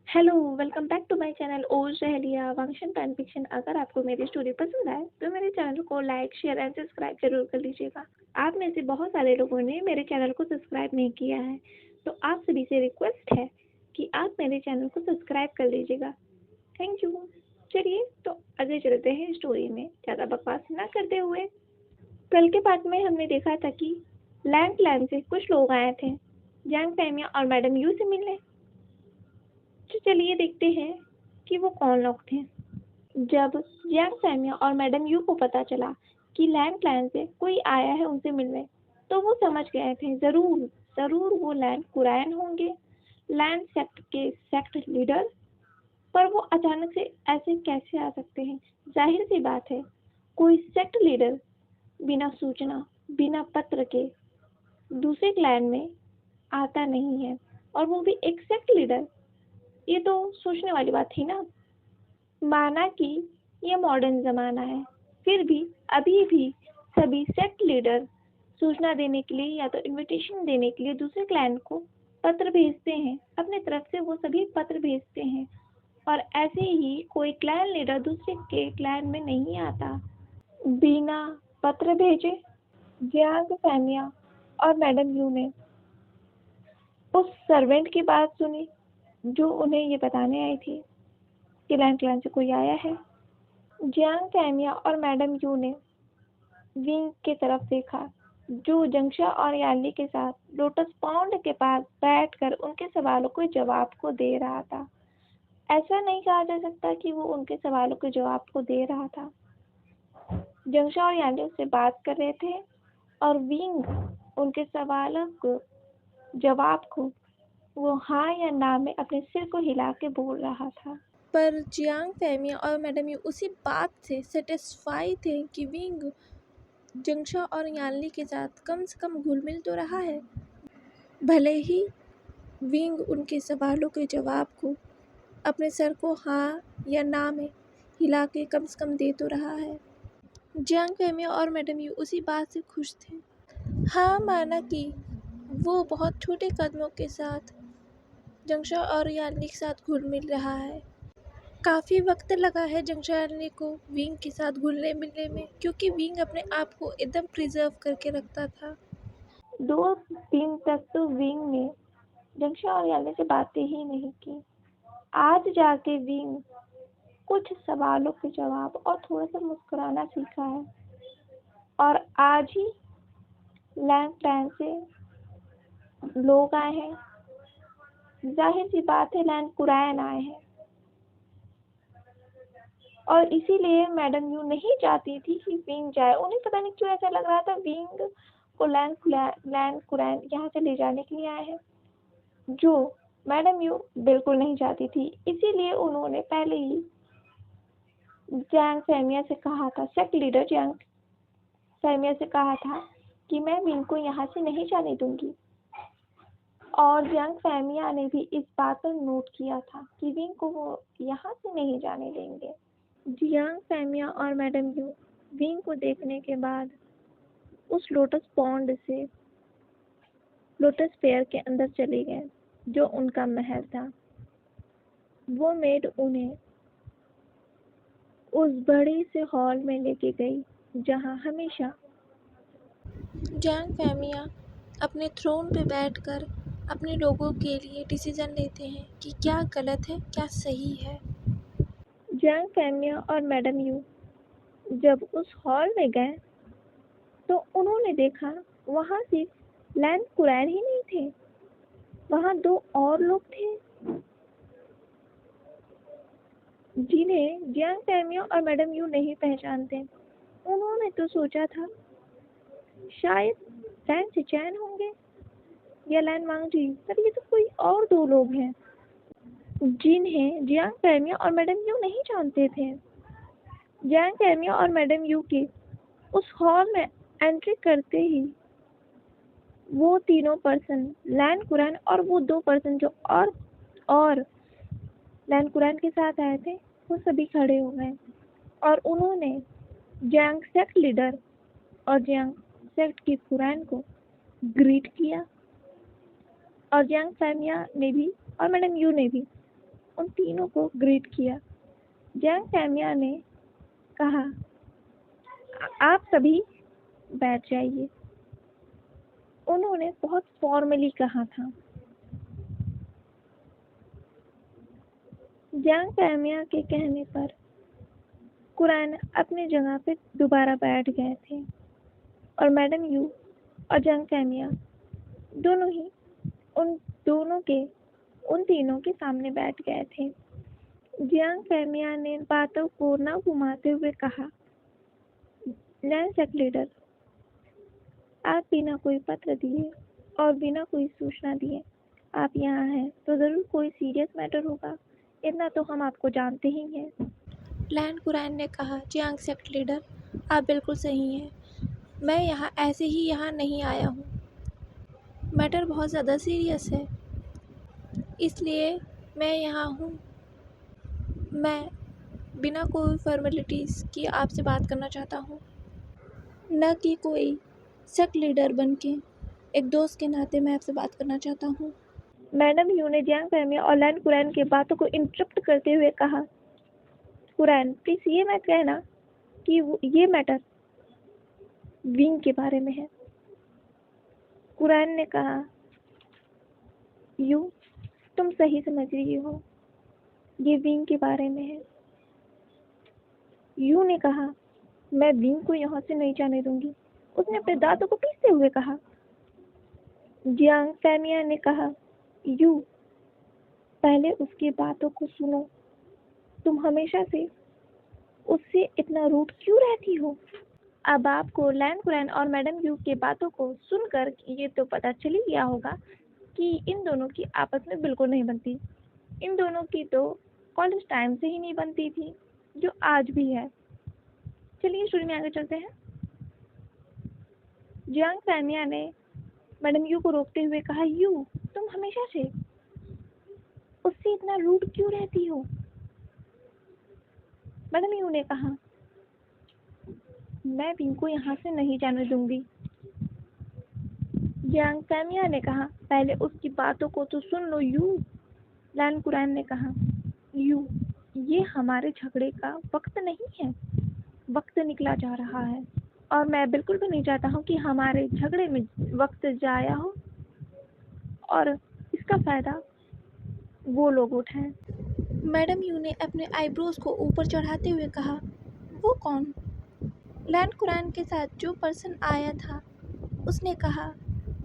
Hello, welcome back to my channel ओज Dahlia function fan fiction. अगर आपको मेरी स्टोरी पसंद आए तो मेरे चैनल को लाइक शेयर एंड सब्सक्राइब जरूर कर लीजिएगा। आप में से बहुत सारे लोगों ने मेरे चैनल को सब्सक्राइब नहीं किया है, तो आप सभी से रिक्वेस्ट है कि आप मेरे चैनल को सब्सक्राइब कर लीजिएगा। Thank you. चलिए तो आगे चलते हैं स्टोरी में, ज़्यादा बकवास ना करते हुए। कल के पार्ट में हमने देखा था कि लैंड से कुछ लोग आए थे जैंग फैमिया और मैडम यू से मिलने। तो चलिए देखते हैं कि वो कौन लोग थे। जब जियांग फैमिया और मैडम यू को पता चला कि लैंड क्लैन से कोई आया है उनसे मिलने, तो वो समझ गए थे जरूर जरूर वो लैंड कुरायन होंगे, लैंड सेक्ट के सेक्ट लीडर। पर वो अचानक से ऐसे कैसे आ सकते हैं? जाहिर सी बात है, कोई सेक्ट लीडर बिना सूचना, बिना पत्र के दूसरे क्लैन में आता नहीं है, और वो भी एक सेक्ट लीडर। ये तो सोचने वाली बात थी ना। माना कि ये मॉडर्न ज़माना है, फिर भी अभी भी सभी सेक्ट लीडर सूचना देने के लिए या तो इनविटेशन देने के लिए दूसरे क्लैन को पत्र भेजते हैं। अपने तरफ से वो सभी पत्र भेजते हैं, और ऐसे ही कोई क्लैन लीडर दूसरे के क्लैन में नहीं आता बिना पत्र भेजे। जियांग फैमिया और मैडम यू ने उस सर्वेंट की बात सुनी जो उन्हें ये बताने आई थी कि लैंड क्लैन से कोई आया है। जियांग फैमिया और मैडम यू ने विंग की तरफ देखा, जो जंक्शा और याली के साथ लोटस पॉन्ड के पास बैठकर उनके सवालों के जवाब को दे रहा था। ऐसा नहीं कहा जा सकता कि वो उनके सवालों के जवाब को दे रहा था। जंक्शा और याली उससे बात कर रहे थे, और विंग उनके सवालों को जवाब को वो हाँ या ना में अपने सिर को हिला के बोल रहा था। पर जियांग फैमिया और मैडम यू उसी बात से सेटिस्फाई थे कि विंग जंक्शा और यानली के साथ कम से कम घुल मिल तो रहा है, भले ही विंग उनके सवालों के जवाब को अपने सर को हाँ या ना में हिला के कम से कम दे तो रहा है। जियांग फैमिया और मैडम यू उसी बात से खुश थे। हाँ, माना कि वो बहुत छोटे कदमों के साथ जंक्शा और यानली के साथ घुल मिल रहा है। काफ़ी वक्त लगा है जंक्शन को विंग के साथ घुलने मिलने में, क्योंकि विंग अपने आप को एकदम प्रिजर्व करके रखता था। 2 दिन तक तो विंग ने जंक्शा और याली से बातें ही नहीं की। आज जाके विंग कुछ सवालों के जवाब और थोड़ा सा मुस्कुराना सीखा है, और आज ही लैंड प्लान से लोग आए हैं। जाहिर सी बात है, लैंड कुरायन आए हैं, और इसीलिए मैडम यू नहीं चाहती थी कि विंग जाए। उन्हें पता नहीं क्यों ऐसा लग रहा था विंग को लैंड कुरायन यहाँ से ले जाने के लिए आए हैं, जो मैडम यू बिल्कुल नहीं चाहती थी। इसीलिए उन्होंने पहले ही जियांग फैमिया से कहा था, सेक्ट लीडर जियांग फैमिया से कहा था कि मैं विंग को यहाँ से नहीं जाने दूंगी। और जियांग फैमिया ने भी इस बात पर नोट किया था कि विंग को वो यहाँ से नहीं जाने देंगे। जियांग फैमिया और मैडम यू विंग को देखने के बाद उस लोटस पॉन्ड से लोटस फेयर के अंदर चले गए, जो उनका महल था। वो मेड उन्हें उस बड़े से हॉल में लेके गई, जहाँ हमेशा जियांग फैमिया अपने थ्रोन पे बैठकर अपने लोगों के लिए डिसीजन लेते हैं कि क्या गलत है, क्या सही है। जियांग फैमिया और मैडम यू जब उस हॉल में गए, तो उन्होंने देखा वहाँ सिर्फ लैंड कुरैन ही नहीं थे, वहाँ 2 और लोग थे जिन्हें जियांग फैमिया और मैडम यू नहीं पहचानते। उन्होंने तो सोचा था शायद लैंड सिचैन होंगे या लैंड वांगजी, पर ये तो कोई और 2 लोग हैं जिन्हें जियांग फैमिया और मैडम यू नहीं जानते थे। जियांग फैमिया और मैडम यू के उस हॉल में एंट्री करते ही वो तीनों पर्सन, लैंड कुरैन और वो 2 पर्सन जो और लैंड कुरैन के साथ आए थे, वो सभी खड़े हो गए, और उन्होंने जियांग सेक्ट लीडर और जियांग सेक्ट की कुरैन को ग्रीट किया। और जियांग फैमिया ने भी और मैडम यू ने भी उन तीनों को ग्रीट किया। जैंग फैमिया ने कहा, आप सभी बैठ जाइए। उन्होंने बहुत फॉर्मली कहा था। जैंग फैमिया के कहने पर कुरैन अपनी जगह पे दोबारा बैठ गए थे और मैडम यू और जैंग फैमिया दोनों ही उन तीनों के सामने बैठ गए थे। जैंग फैमिया ने बातों को न घुमाते हुए कहा, लैंड सेक लीडर, आप बिना कोई पत्र दिए और बिना कोई सूचना दिए आप यहाँ हैं तो ज़रूर कोई सीरियस मैटर होगा, इतना तो हम आपको जानते ही हैं। लैंड कुरैन ने कहा, जियांग सेक्ट लीडर, आप बिल्कुल सही हैं। मैं यहाँ ऐसे ही यहाँ नहीं आया हूँ। मैटर बहुत ज़्यादा सीरियस है, इसलिए मैं यहाँ हूँ। मैं बिना कोई फॉर्मेलिटीज़ की आपसे बात करना चाहता हूँ, न कि कोई सेक्ट लीडर बन के। एक दोस्त के नाते मैं आपसे बात करना चाहता हूँ। मैडम यू ने जैंग फैमिया और लैंड कुरैन की बातों को इंटरप्ट करते हुए कहा, कुरैन प्लीज ये मत कहना कि ये मैटर विंग के बारे में है। कुरैन ने कहा, यू तुम सही समझ रही हो, ये विंग के बारे में है। यू ने कहा, मैं विंग को यहाँ से नहीं जाने दूंगी। उसने अपने दांतों को पीसते हुए कहा। जियांग फैमिया ने कहा, यू पहले उसकी बातों को सुनो। तुम हमेशा से उससे इतना रूड क्यों रहती हो? अब आपको लैंड कुरैन और मैडम यू की बातों को सुनकर ये तो पता चल ही गया होगा कि इन दोनों की आपस में बिल्कुल नहीं बनती। इन दोनों की तो कॉलेज टाइम से ही नहीं बनती थी, जो आज भी है। चलिए स्टोरी में आगे चलते हैं। जियांग फैमिया ने मैडम यू को रोकते हुए कहा, यू तुम हमेशा से उससे इतना रूड क्यों रहती हो? मैडम यू ने कहा, मैं विंग को यहाँ से नहीं जाने दूंगी। जियांग फैमिया ने कहा, पहले उसकी बातों को तो सुन लो यू। लैंड कुरैन ने कहा, यू ये हमारे झगड़े का वक्त नहीं है। वक्त निकला जा रहा है और मैं बिल्कुल भी नहीं चाहता हूँ कि हमारे झगड़े में वक्त जाया हो और इसका फायदा वो लोग उठाएं। मैडम यू ने अपने आईब्रोज को ऊपर चढ़ाते हुए कहा, वो कौन? लैंड कुरैन के साथ जो पर्सन आया था उसने कहा,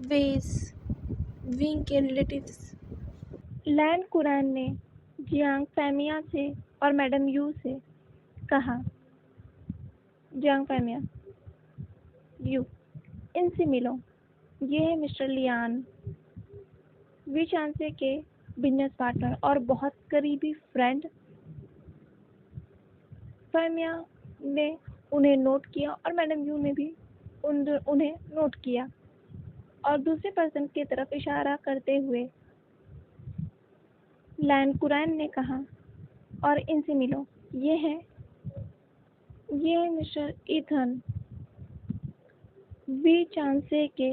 वेस, विंग के रिलेटिव्स। लैंड कुरैन ने जियांग फैमिया से और मैडम यू से कहा, जियांग फैमिया, यू इनसे मिलो। ये है मिस्टर लियान, वी चांसे के बिजनेस पार्टनर और बहुत करीबी फ्रेंड। फैमिया ने उन्हें नोट किया और मैडम यू ने भी उन्हें नोट किया और दूसरे पर्सन की तरफ इशारा करते हुए लैंड कुरैन ने कहा, और इनसे मिलो। ये है मिस्टर ईथन, वी चांसे के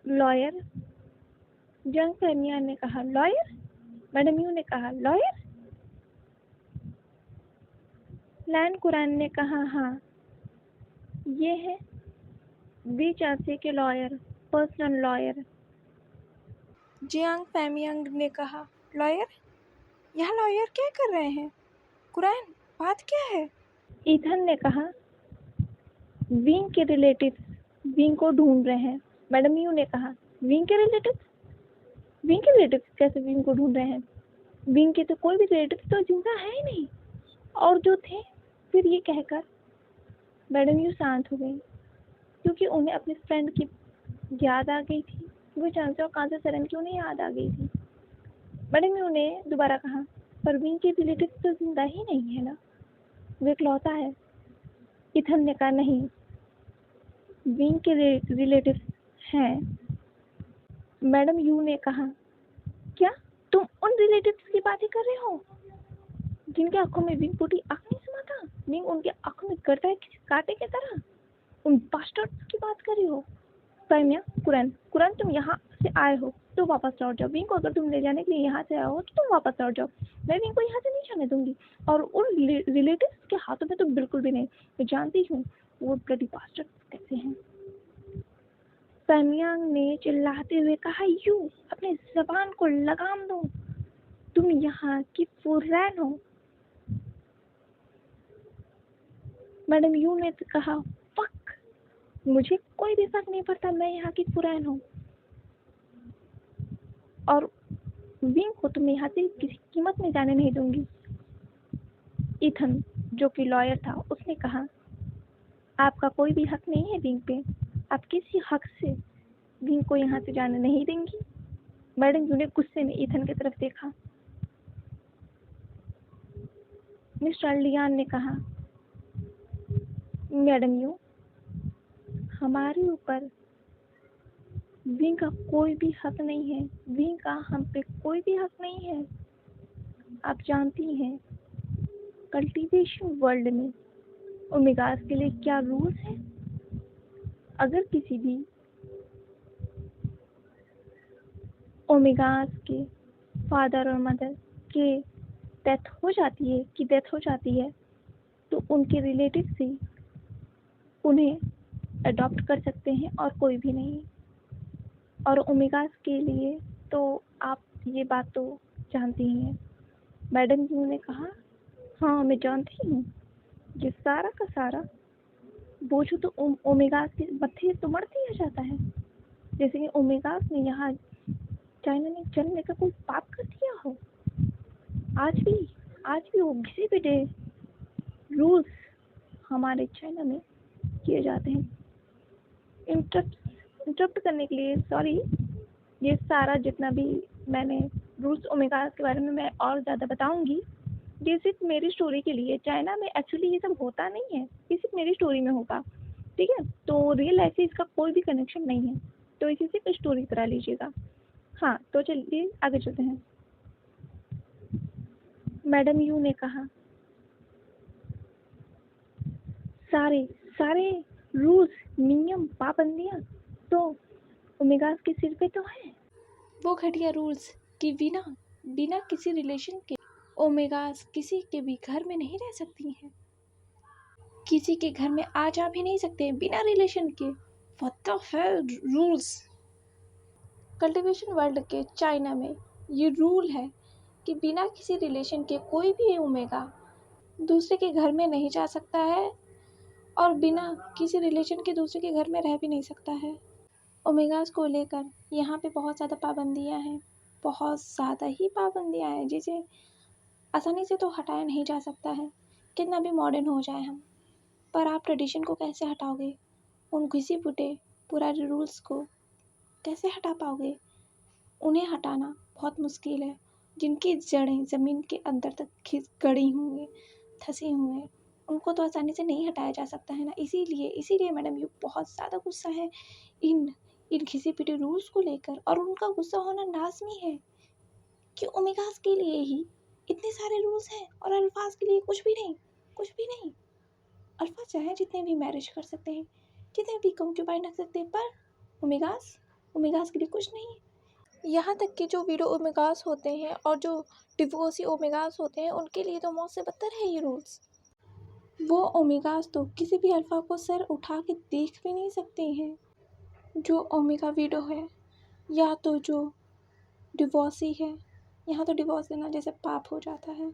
लॉयर। जंग फैमिया ने कहा, लॉयर? मैडम यू ने कहा, लॉयर? लैंड कुरैन ने कहा, हाँ, ये है वी चांसे के लॉयर, पर्सनल लॉयर। जियांग फैमियांग ने कहा, लॉयर? यहाँ लॉयर क्या कर रहे हैं? कुरैन, बात क्या है? ईथन ने कहा, विंग के रिलेटिव्स विंग को ढूंढ रहे हैं। मैडम यू ने कहा, विंग के रिलेटिव्स? विंग के रिलेटिव्स कैसे विंग को ढूंढ रहे हैं? विंग के तो कोई भी रिलेटिव्स तो जिंदा है ही नहीं, और जो थे। फिर ये कहकर मैडम यू शांत हो गई, क्योंकि उन्हें अपने फ्रेंड की याद आ गई थी। वो चांसे और कांसे सरन की उन्हें याद आ गई थी। मैडम यू ने दोबारा कहा, पर विंग के रिलेटिव्स तो जिंदा ही नहीं है ना, वो इकलौता है। इथन ने कहा, नहीं, विंग के रिलेटिव्स हैं। मैडम यू ने कहा, क्या तुम उन रिलेटिव्स की बातें कर रहे हो जिनके आंखों में विंग फूटी आंख नहीं समा था? विंग उनके आंखों में गड़ता है किसी कांटे की तरह। उन बास्टर्ड्स की बात कर रही हो? सौम्या, कुरन, तुम यहाँ से आए हो तो वापस लौट जाओ। विंग को अगर तुम ले जाने के लिए यहाँ से आए हो तो तुम वापस लौट जाओ। मैं विंग को यहाँ से नहीं जाने दूंगी, और उन रिलेटिव्स के हाथों में तो बिल्कुल भी नहीं। मैं जानती हूँ वो ब्लडी बास्टर्ड कैसे हैं। सौम्यांग ने चिल्लाते हुए कहा, यू अपने जबान को लगाम दो, तुम यहाँ की फुरैन हो। मैडम यू ने कहा, फक, मुझे कोई भी फर्क नहीं पड़ता, मैं यहाँ की फुरैन हूँ, और विंग को तुम यहाँ से किसी कीमत में जाने नहीं दूंगी। ईथन, जो कि लॉयर था, उसने कहा, आपका कोई भी हक नहीं है विंग पे, आप किसी हक से विंग को यहाँ से जाने नहीं देंगी। मैडम यू ने गुस्से में ईथन की तरफ देखा। मिस्टर लियान ने कहा, मैडम यू, हमारे ऊपर विंग का कोई भी हक नहीं है, विंग का हम पे कोई भी हक नहीं है। आप जानती हैं कल्टीवेशन वर्ल्ड में ओमेगास के लिए क्या रूल्स हैं। अगर किसी भी ओमेगास के फादर और मदर के डेथ हो जाती है तो उनके रिलेटिव से उन्हें अडॉप्ट कर सकते हैं और कोई भी नहीं। और ओमेगास के लिए तो आप ये बात तो जानती ही हैं। मैडम यू ने कहा, हाँ मैं जानती हूँ, ये सारा का सारा बोझ तो ओमेगास के मत्थे तो मर दिया जाता है। जैसे कि ओमेगास ने यहाँ चाइना में जन्म का कोई पाप कर दिया हो। आज भी वो घिसे पिटे रूल्स हमारे चाइना में किए जाते हैं। इंटरप्ट करने के लिए सॉरी। ये सारा जितना भी मैंने रूल्स ओमेगा के बारे में मैं और ज़्यादा बताऊंगी। ये सिर्फ मेरी स्टोरी के लिए, चाइना में एक्चुअली ये सब होता नहीं है, ये सिर्फ मेरी स्टोरी में होगा, ठीक है। तो रियल लाइफ से इसका कोई भी कनेक्शन नहीं है, तो इसी से स्टोरी करा लीजिएगा। हाँ तो चलिए आगे चलते हैं। मैडम यू ने कहा, सारे रूल्स, नियम, पाबंदियाँ तो ओमेगास के सिर पे तो है। वो घटिया रूल्स कि बिना किसी रिलेशन के ओमेगास किसी के भी घर में नहीं रह सकती हैं, किसी के घर में आ जा भी नहीं सकते बिना रिलेशन के। What the hell rules. Cultivation world के चाइना में ये रूल है कि बिना किसी रिलेशन के कोई भी ओमेगा दूसरे के घर में नहीं जा सकता है, और बिना किसी रिलेशन के दूसरे के घर में रह भी नहीं सकता है। ओमेगास को लेकर यहाँ पे बहुत ज़्यादा पाबंदियाँ हैं, बहुत ज़्यादा ही पाबंदियाँ हैं, जिसे आसानी से तो हटाया नहीं जा सकता है, कितना भी मॉडर्न हो जाए हम। पर आप ट्रेडिशन को कैसे हटाओगे, उन घिसी पुटे पुराने रूल्स को कैसे हटा पाओगे। उन्हें हटाना बहुत मुश्किल है, जिनकी जड़ें ज़मीन के अंदर तक गड़ी हुई हैं, धंसी हुई हैं, उनको तो आसानी से नहीं हटाया जा सकता है ना। इसीलिए मैडम यू बहुत ज़्यादा गुस्सा है इन घिसे पिटे रूल्स को लेकर, और उनका गुस्सा होना लाजमी है कि ओमेगास के लिए ही इतने सारे रूल्स हैं और अल्फाज के लिए कुछ भी नहीं। अल्फा चाहे जितने भी मैरिज कर सकते हैं, जितने भी कंक्यूबाइन रख सकते हैं, पर ओमेगास के लिए कुछ नहीं। यहाँ तक कि जो वीडो ओमेगास होते हैं और जो डिवोर्सी ओमेगास होते हैं, उनके लिए तो मौत से बदतर है ये रूल्स। वो ओमेगास तो किसी भी अल्फा को सर उठा के देख भी नहीं सकते हैं। जो ओमेगा वीडो है या तो जो डिवोर्सी है, यहाँ तो डिवोर्स देना जैसे पाप हो जाता है,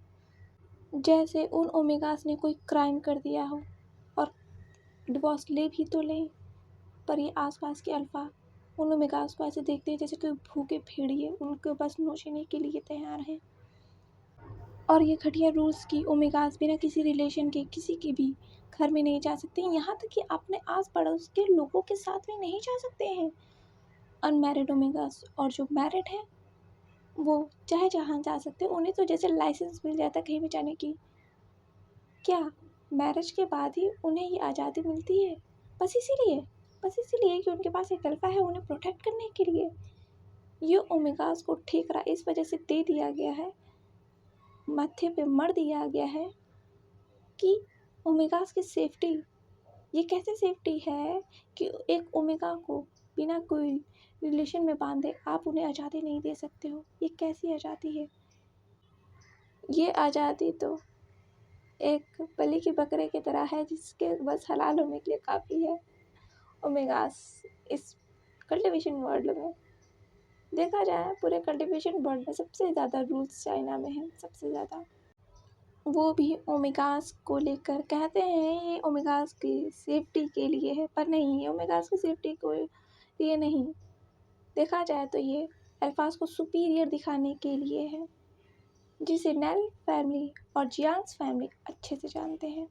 जैसे उन ओमेगास ने कोई क्राइम कर दिया हो और डिवोर्स ले भी तो लें, पर ये आसपास के अल्फा उन ओमेगास को ऐसे देखते हैं जैसे कोई भूखे भेड़िए उनको बस नोचने के लिए तैयार हैं। और ये घटिया रूल्स की ओमेगास बिना किसी रिलेशन के किसी के भी घर में नहीं जा सकते, यहाँ तक कि अपने आस पड़ोस के लोगों के साथ भी नहीं जा सकते हैं। अनमैरिड ओमेगास और जो मैरिड है वो चाहे जहाँ जा सकते हैं, उन्हें तो जैसे लाइसेंस मिल जाता है कहीं भी जाने की। क्या मैरिज के बाद ही उन्हें ये आज़ादी मिलती है? बस इसीलिए कि उनके पास एक अल्फा है उन्हें प्रोटेक्ट करने के लिए। ये ओमेगास को ठेकरा इस वजह से दे दिया गया है, माथे पे मर दिया गया है कि ओमेगास की सेफ्टी, ये कैसे सेफ्टी है कि एक ओमेगा को बिना कोई रिलेशन में बांधे आप उन्हें आज़ादी नहीं दे सकते हो। ये कैसी आज़ादी है? ये आज़ादी तो एक बलि के बकरे की तरह है जिसके बस हलाल होने के लिए काफ़ी है। ओमेगास इस कल्टीवेशन वर्ल्ड में देखा जाए, पूरे कल्टीवेशन वर्ल्ड में सबसे ज़्यादा रूल्स चाइना में हैं, सबसे ज़्यादा। वो भी ओमेगास को लेकर कहते हैं ये ओमेगास की सेफ्टी के लिए है, पर नहीं, ये ओमेगास की सेफ्टी को लिए नहीं। देखा जाए तो ये अल्फाज को सुपीरियर दिखाने के लिए है, जिसे नेल फैमिली और जियांग्स फैमिली अच्छे से जानते हैं,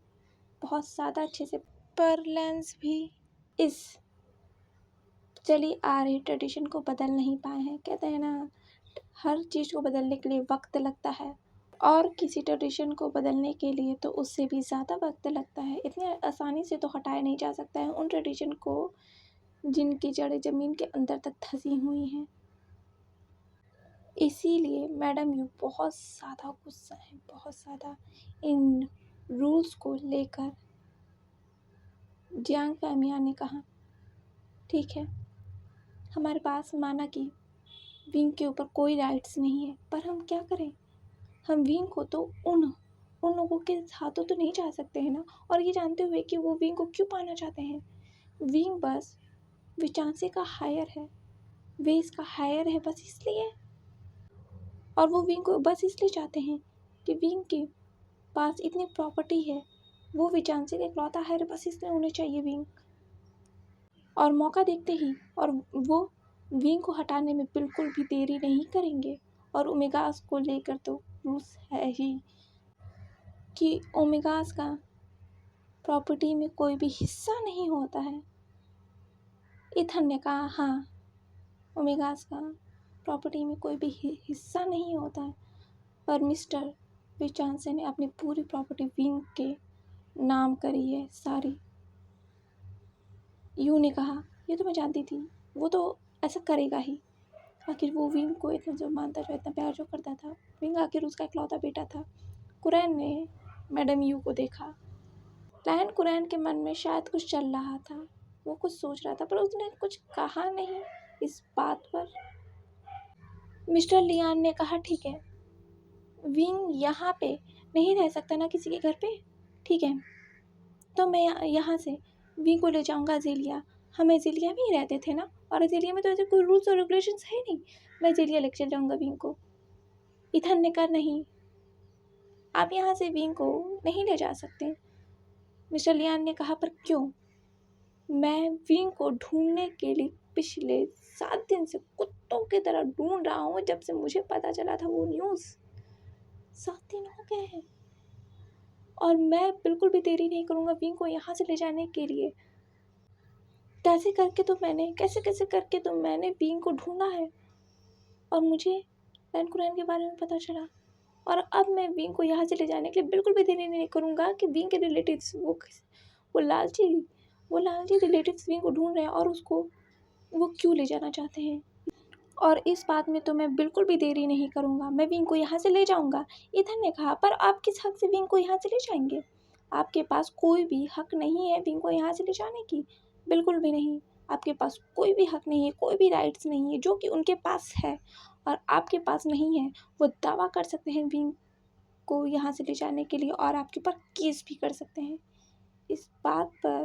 बहुत ज़्यादा अच्छे से। पर लेंस भी इस चली आ रही ट्रेडिशन को बदल नहीं पाए हैं। कहते हैं ना, हर चीज़ को बदलने के लिए वक्त लगता है, और किसी ट्रेडिशन को बदलने के लिए तो उससे भी ज़्यादा वक्त लगता है। इतने आसानी से तो हटाया नहीं जा सकता है उन ट्रेडिशन को जिनकी जड़ें ज़मीन के अंदर तक धंसी हुई हैं। इसीलिए मैडम यू बहुत ज़्यादा गुस्सा है, बहुत ज़्यादा इन रूल्स को लेकर। जियांग फैमिया ने कहा, ठीक है, हमारे पास माना कि विंग के ऊपर कोई राइट्स नहीं है, पर हम क्या करें? हम विंग को तो उन लोगों के हाथों तो नहीं जा सकते हैं ना। और ये जानते हुए कि वो विंग को क्यों पाना चाहते हैं। विंग बस विचांसे का हायर है, वे इसका हायर है बस इसलिए। और वो विंग को बस इसलिए चाहते हैं कि विंग के पास इतनी प्रॉपर्टी है, वो विचांसे का इकलौता हायर है, बस इसलिए उन्हें चाहिए विंग। और मौका देखते ही और वो विंग को हटाने में बिल्कुल भी देरी नहीं करेंगे। और ओमेगास को लेकर तो रूल्स है ही कि ओमेगास का प्रॉपर्टी में कोई भी हिस्सा नहीं होता है। इथन ने कहा, हाँ, ओमेगास का प्रॉपर्टी में कोई भी हिस्सा नहीं होता है, पर मिस्टर विचांसे ने अपनी पूरी प्रॉपर्टी विंग के नाम करी है सारी। यू ने कहा, ये तो मैं जानती थी, वो तो ऐसा करेगा ही। आखिर वो विंग को इतना जो मानता, जो इतना प्यार जो करता था, विंग आखिर उसका इकलौता बेटा था। कुरैन ने मैडम यू को देखा। लायन कुरैन के मन में शायद कुछ चल रहा था, वो कुछ सोच रहा था, पर उसने कुछ कहा नहीं इस बात पर। मिस्टर लियान ने कहा, ठीक है, विंग यहाँ पे नहीं रह सकता ना किसी के घर पे, ठीक है, तो मैं यहाँ से विंग को ले जाऊँगा अज़ेलिया। हम अज़ेलिया में ही रहते थे ना, और अज़ेलिया में तो ऐसे कोई रूल्स और रेगुलेशंस है नहीं, मैं अज़ेलिया लेकर चल जाऊँगा विंग को। इथन ने कहा, नहीं, आप यहाँ से विंग को नहीं ले जा सकते। मिस्टर लियान ने कहा, पर क्यों? मैं विंग को ढूंढने के लिए पिछले 7 दिन से कुत्तों की तरह ढूंढ रहा हूँ, जब से मुझे पता चला था वो न्यूज़। 7 दिन हो गए हैं, और मैं बिल्कुल भी देरी नहीं करूँगा विंग को यहाँ से ले जाने के लिए। कैसे करके तो मैंने विंग को ढूंढा है, और मुझे लायन कुरैन के बारे में पता चला, और अब मैं विंग को यहाँ से ले जाने के लिए बिल्कुल भी देरी नहीं करूँगा कि विंग के रिलेटिव्स वो लालची रिलेटिव्स विंग को ढूंढ रहे हैं, और उसको वो क्यों ले जाना चाहते हैं। और इस बात में तो मैं बिल्कुल भी देरी नहीं करूँगा, मैं विंग को यहाँ से ले जाऊँगा। इथन ने कहा, पर आप किस हक से विंग को यहाँ से ले जाएंगे? आपके पास कोई भी हक नहीं है विंग को यहाँ से ले जाने की, बिल्कुल भी नहीं। आपके पास कोई भी हक नहीं है, कोई भी राइट्स नहीं है, जो कि उनके पास है और आपके पास नहीं है। वो दावा कर सकते हैं विंग को यहाँ से ले जाने के लिए, और आपके ऊपर केस भी कर सकते हैं। इस बात पर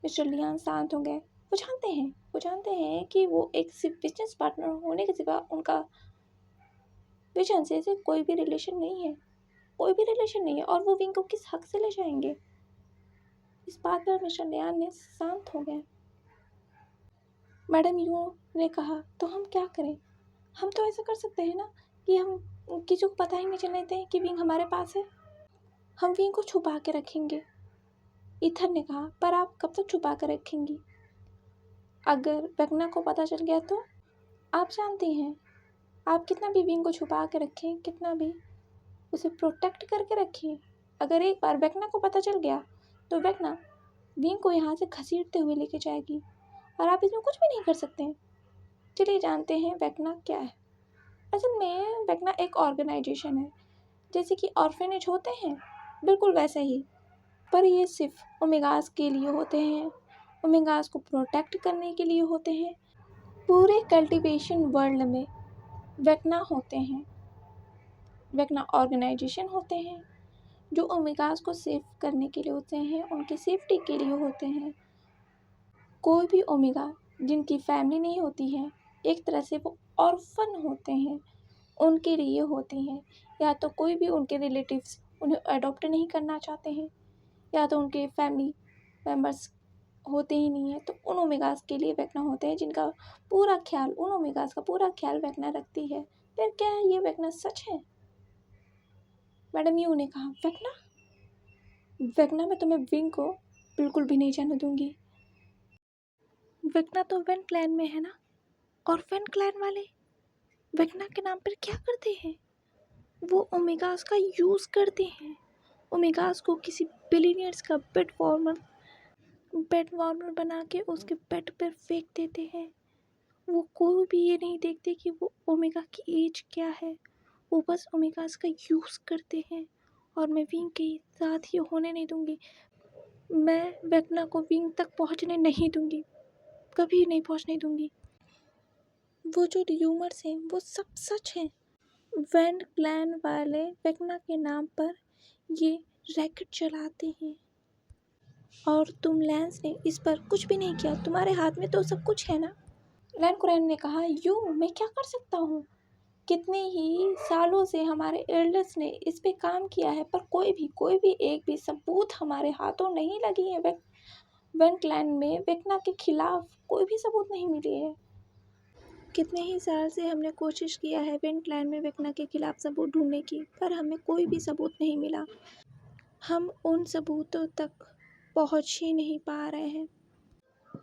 मिस्टर लियान शांत हो गए। वो जानते हैं कि वो एक सिर्फ बिजनेस पार्टनर होने के सिवा उनका विजन से कोई भी रिलेशन नहीं है, और वो विंग को किस हक से ले जाएंगे। इस बात पर मिस्टर लियान ने शांत हो गए। मैडम यू ने कहा, तो हम क्या करें? हम तो ऐसा कर सकते हैं ना कि हम किसी को पता ही नहीं चलने दें कि विंग हमारे पास है, हम विंग को छुपा के रखेंगे। इथन ने कहा, पर आप कब तक छुपा कर रखेंगी? अगर वेगना को पता चल गया तो? आप जानती हैं, आप कितना भी विंग को छुपा के रखें, कितना भी उसे प्रोटेक्ट करके रखें, अगर एक बार वेगना को पता चल गया तो वेगना विंग को यहाँ से घसीटते हुए लेके जाएगी, और आप इसमें कुछ भी नहीं कर सकते हैं। चलिए जानते हैं वेगना क्या है। असल में वेगना एक ऑर्गेनाइजेशन है, जैसे कि ऑर्फेनेज होते हैं, बिल्कुल वैसे ही, पर ये सिर्फ ओमेगास के लिए होते हैं। ओमेगास को प्रोटेक्ट करने के लिए होते हैं। पूरे कल्टीवेशन वर्ल्ड में वेक्ना होते हैं, वेक्ना ऑर्गेनाइजेशन होते हैं जो ओमेगास को सेव करने के लिए होते हैं, उनकी सेफ्टी के लिए होते हैं। कोई भी ओमेगा जिनकी फैमिली नहीं होती है, एक तरह से वो ऑर्फन होते हैं, उनके लिए होती हैं। या तो कोई भी उनके रिलेटिव्स उन्हें अडॉप्ट नहीं करना चाहते हैं, या तो उनके फैमिली मेम्बर्स होते ही नहीं है, तो उन ओमेगास के लिए वेक्ना होते हैं, जिनका पूरा ख्याल, उन ओमेगास का पूरा ख्याल वेक्ना रखती है। फिर क्या है, ये वेक्ना सच है? मैडम यू ने कहा, वेक्ना वेक्ना मैं तुम्हें विंग को बिल्कुल भी नहीं जाने दूंगी। वेक्ना तो वेन क्लैन में है ना, और वेन क्लैन वाले वेक्ना के नाम पर क्या करते हैं? वो ओमेगास का यूज़ करते हैं। ओमेगास को किसी बिलीनियर्स का बेड वार्मर बना के उसके बेड पर फेंक देते हैं। वो कोई भी ये नहीं देखते कि वो ओमेगा की एज क्या है, वो बस ओमेगास का यूज़ करते हैं। और मैं विंग के साथ ये होने नहीं दूंगी। मैं वेक्ना को विंग तक पहुंचने नहीं दूंगी, कभी नहीं पहुंचने दूंगी। वो जो र्यूमर्स हैं वो सब सच हैं। वेन क्लैन वाले वेक्ना के नाम पर ये रैकेट चलाते हैं, और तुम लैंस ने इस पर कुछ भी नहीं किया, तुम्हारे हाथ में तो सब कुछ है ना। लैन कुरैन ने कहा, मैं क्या कर सकता हूँ? कितने ही सालों से हमारे एल्डर्स ने इस पे काम किया है, पर कोई भी एक भी सबूत हमारे हाथों नहीं लगी है। वेन क्लैन में वेक्ना के खिलाफ कोई भी सबूत नहीं मिली है। कितने ही साल से हमने कोशिश किया है वेन क्लैन में वेक्ना के खिलाफ सबूत ढूंढने की, पर हमें कोई भी सबूत नहीं मिला। हम उन सबूतों तक पहुंच ही नहीं पा रहे हैं।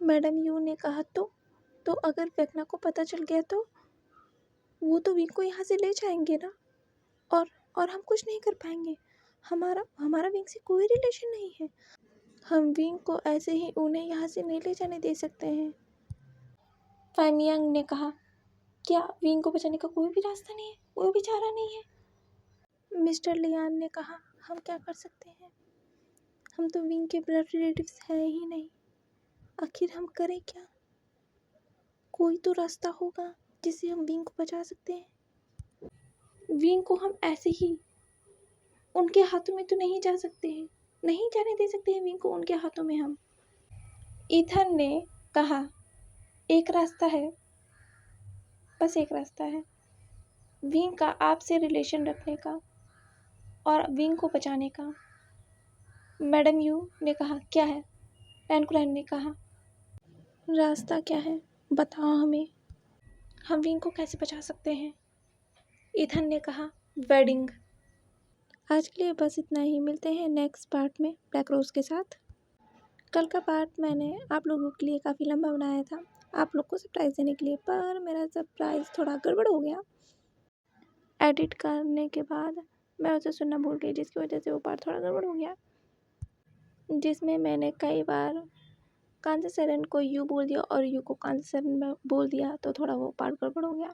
मैडम यू ने कहा, तो अगर वेक्ना को पता चल गया तो वो तो विंग को यहाँ से ले जाएंगे ना, और हम कुछ नहीं कर पाएंगे। हमारा विंग से कोई रिलेशन नहीं है। हम विंग को ऐसे ही उन्हें यहाँ से नहीं ले जाने दे सकते हैं। फाइमियांग ने कहा, क्या विंग को बचाने का कोई भी रास्ता नहीं है, कोई भी चारा नहीं है? मिस्टर लियान ने कहा, हम क्या कर सकते हैं? हम तो विंग के ब्लड रिलेटिव्स हैं ही नहीं, आखिर हम करें क्या? कोई तो रास्ता होगा जिससे हम विंग को बचा सकते हैं। विंग को हम ऐसे ही उनके हाथों में तो नहीं जा सकते हैं, नहीं जाने दे सकते हैं विंग को उनके हाथों में हम। ईथन ने कहा, एक रास्ता है, बस एक रास्ता है, विंग का आपसे रिलेशन रखने का और विंग को बचाने का। मैडम यू ने कहा, क्या है? रैनकुरैन ने कहा, रास्ता क्या है, बताओ हमें, हम विंग को कैसे बचा सकते हैं? ईथन ने कहा, वेडिंग। आज के लिए बस इतना ही, मिलते हैं नेक्स्ट पार्ट में ब्लैक रोज के साथ। कल का पार्ट मैंने आप लोगों के लिए काफ़ी लंबा बनाया था, आप लोग को सरप्राइज़ देने के लिए, पर मेरा सरप्राइज़ थोड़ा गड़बड़ हो गया। एडिट करने के बाद मैं उसे सुनना भूल गई, जिसकी वजह से वो पार्ट थोड़ा गड़बड़ हो गया, जिसमें मैंने कई बार कांसा सरन को यू बोल दिया और यू को कांसा सरन में बोल दिया, तो थोड़ा वो पार्ट गड़बड़ हो गया।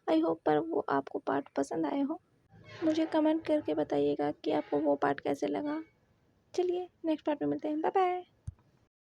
आई होप पर वो आपको पार्ट पसंद आए हो। मुझे कमेंट करके बताइएगा कि आपको वो पार्ट कैसे लगा। चलिए नेक्स्ट पार्ट में मिलते हैं, बाय बाय।